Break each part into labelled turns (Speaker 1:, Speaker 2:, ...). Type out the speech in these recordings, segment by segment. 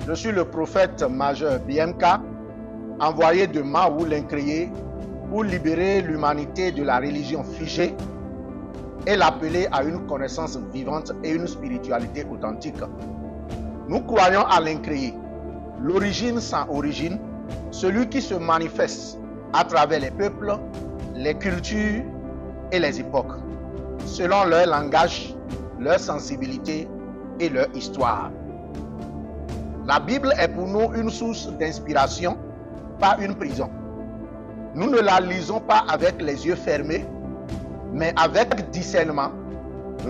Speaker 1: Je suis le prophète majeur BMK, envoyé de Mao l'Incréé pour libérer l'humanité de la religion figée et l'appeler à une connaissance vivante et une spiritualité authentique. Nous croyons à l'Incréé, l'origine sans origine, celui qui se manifeste à travers les peuples, les cultures et les époques, selon leur langage, leur sensibilité et leur histoire. La Bible est pour nous une source d'inspiration, pas une prison. Nous ne la lisons pas avec les yeux fermés, mais avec discernement,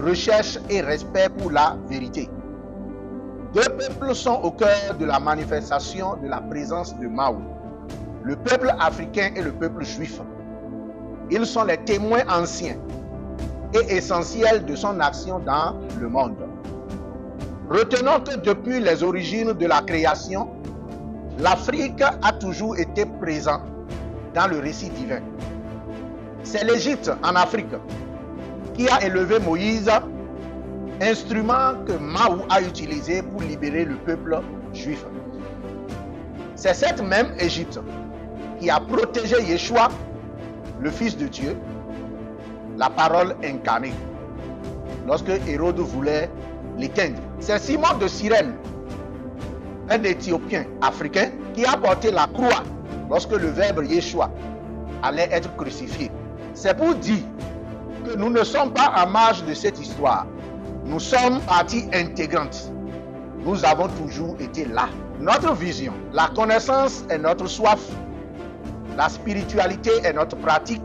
Speaker 1: recherche et respect pour la vérité. Deux peuples sont au cœur de la manifestation de la présence de Mao, le peuple africain et le peuple juif. Ils sont les témoins anciens et essentiels de son action dans le monde. Retenons que depuis les origines de la création, l'Afrique a toujours été présente dans le récit divin. C'est l'Égypte en Afrique qui a élevé Moïse, instrument que Mao a utilisé pour libérer le peuple juif. C'est cette même Égypte qui a protégé Yeshua, le Fils de Dieu, la parole incarnée, lorsque Hérode voulait l'éteindre. C'est Simon de Cyrène, un Éthiopien africain, qui a porté la croix lorsque le Verbe Yeshua allait être crucifié. C'est pour dire que nous ne sommes pas en marge de cette histoire. Nous sommes partie intégrante. Nous avons toujours été là. Notre vision, la connaissance est notre soif, la spiritualité est notre pratique,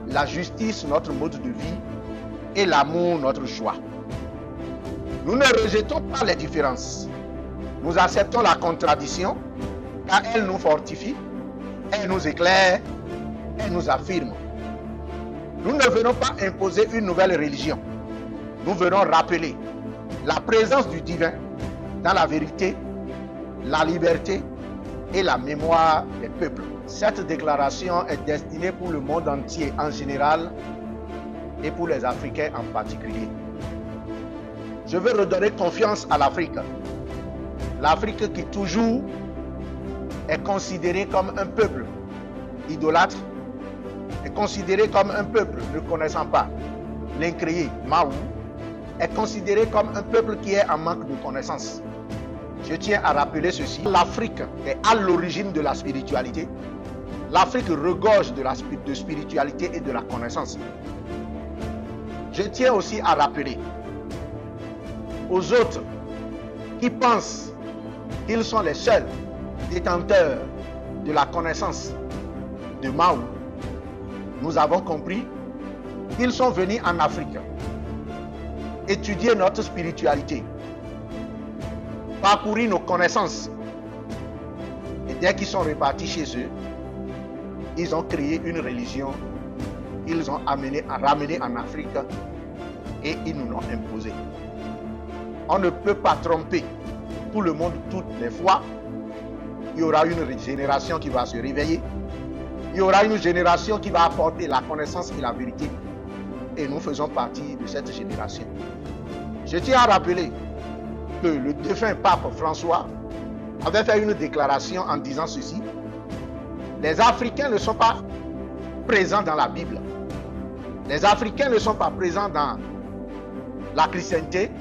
Speaker 1: la justice notre mode de vie et l'amour notre joie. Nous ne rejetons pas les différences. Nous acceptons la contradiction car elle nous fortifie, elle nous éclaire, elle nous affirme. Nous ne venons pas imposer une nouvelle religion. Nous venons rappeler la présence du divin dans la vérité, la liberté et la mémoire des peuples. Cette déclaration est destinée pour le monde entier en général et pour les Africains en particulier. Je veux redonner confiance à l'Afrique. L'Afrique qui toujours est considérée comme un peuple idolâtre, est considérée comme un peuple ne connaissant pas l'Incréé, Mao, est considéré comme un peuple qui est en manque de connaissances. Je tiens à rappeler ceci. L'Afrique est à l'origine de la spiritualité. L'Afrique regorge de spiritualité et de la connaissance. Je tiens aussi à rappeler aux autres qui pensent qu'ils sont les seuls détenteurs de la connaissance de Mao. Nous avons compris qu'ils sont venus en Afrique étudier notre spiritualité, parcourir nos connaissances. Et dès qu'ils sont repartis chez eux, ils ont créé une religion qu'ils ont ramenée en Afrique et ils nous l'ont imposée. On ne peut pas tromper tout le monde toutes les fois. Il y aura une génération qui va se réveiller. Il y aura une génération qui va apporter la connaissance et la vérité. Et nous faisons partie de cette génération. Je tiens à rappeler que le défunt pape François avait fait une déclaration en disant ceci. Les Africains ne sont pas présents dans la Bible. Les Africains ne sont pas présents dans la chrétienté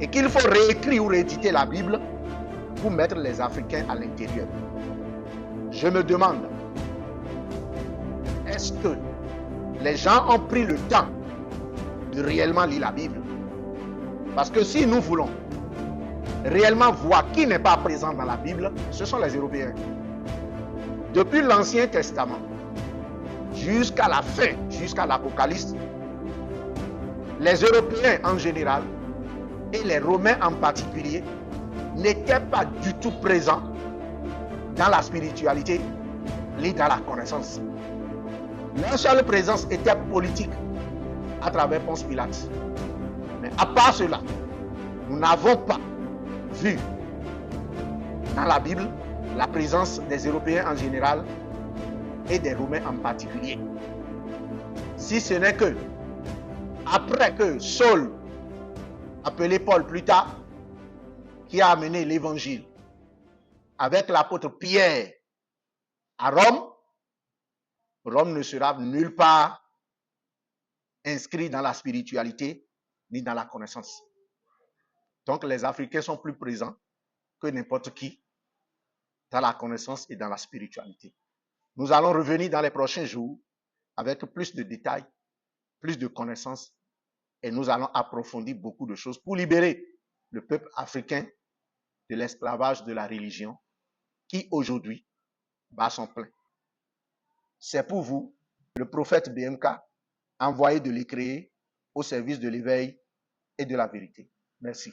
Speaker 1: et qu'il faut réécrire ou rééditer la Bible pour mettre les Africains à l'intérieur. Je me demande, est-ce que les gens ont pris le temps de réellement lire la Bible? Parce que si nous voulons réellement voir qui n'est pas présent dans la Bible, ce sont les Européens. Depuis l'Ancien Testament jusqu'à la fin, jusqu'à l'Apocalypse, les Européens en général et les Romains en particulier n'étaient pas du tout présents dans la spiritualité ni dans la connaissance. Leur seule présence était politique à travers Ponce Pilate. Mais à part cela, nous n'avons pas vu dans la Bible la présence des Européens en général et des Romains en particulier. Si ce n'est que, après que Saul, appelé Paul plus tard, qui a amené l'évangile avec l'apôtre Pierre à Rome, Rome ne sera nulle part inscrit dans la spiritualité ni dans la connaissance. Donc les Africains sont plus présents que n'importe qui dans la connaissance et dans la spiritualité. Nous allons revenir dans les prochains jours avec plus de détails, plus de connaissances, et nous allons approfondir beaucoup de choses pour libérer le peuple africain de l'esclavage de la religion qui aujourd'hui bat son plein. C'est pour vous, le prophète BMK, envoyé de les créer au service de l'éveil et de la vérité. Merci.